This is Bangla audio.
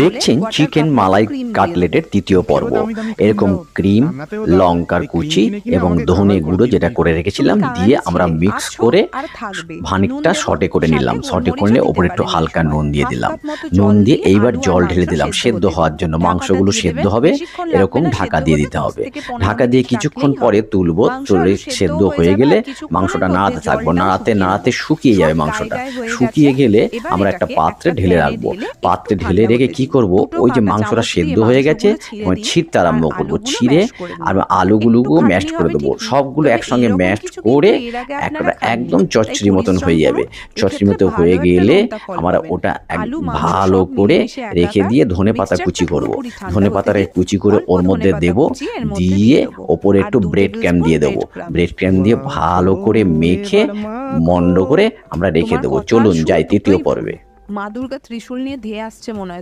দেখছেন চিকেন মালাই কাটলেটের তৃতীয় পর্ব। এরকম ক্রিম, লঙ্কার কুচি এবং ধনে গুঁড়ো যেটা করে রেখেছিলাম দিয়ে আমরা মিক্স করে খানিকটা সটে করে নিলাম। সটে করে নিয়ে ওপরে একটু হালকা নুন দিয়ে দিলাম। নুন দিয়ে এইবার জল ঢেলে দিলাম সেদ্ধ হওয়ার জন্য। মাংসগুলো সেদ্ধ হবে, এরকম ঢাকা দিয়ে দিতে হবে। ঢাকা দিয়ে কিছুক্ষণ পরে তুলবো, তুলে সেদ্ধ হয়ে গেলে মাংসটা নাড়াতে থাকবো। নাড়াতে নাড়াতে শুকিয়ে যাবে মাংসটা। শুকিয়ে গেলে আমরা একটা পাত্রে ঢেলে রাখবো। পাত্রে ঢেলে রেখে কি করব, ওই যে মাংসটা সেদ্ধ হয়ে গেছে ছিঁড়তে আরম্ভ করবো। ছিঁড়ে আর আলুগুলোকেও ম্যাশ করে দেবো। সবগুলো একসঙ্গে ম্যাশ করে একটা একদম চচ্চড়ি মতন হয়ে যাবে। চচ্চড়ি মতো হয়ে গেলে আমরা ওটা ভালো করে রেখে দিয়ে ধনেপাতা কুচি করব। ধনেপাতাটা কুচি করে ওর মধ্যে দেব, দিয়ে ওপরে একটু ব্রেড ক্যাম দিয়ে দেবো। ব্রেড ক্যাম দিয়ে ভালো করে মেখে মন্ড করে আমরা রেখে দেবো। চলুন যাই তৃতীয় পর্বে। মা দুর্গা ত্রিশূল নিয়ে ধেয়ে আসছে মনে হয়।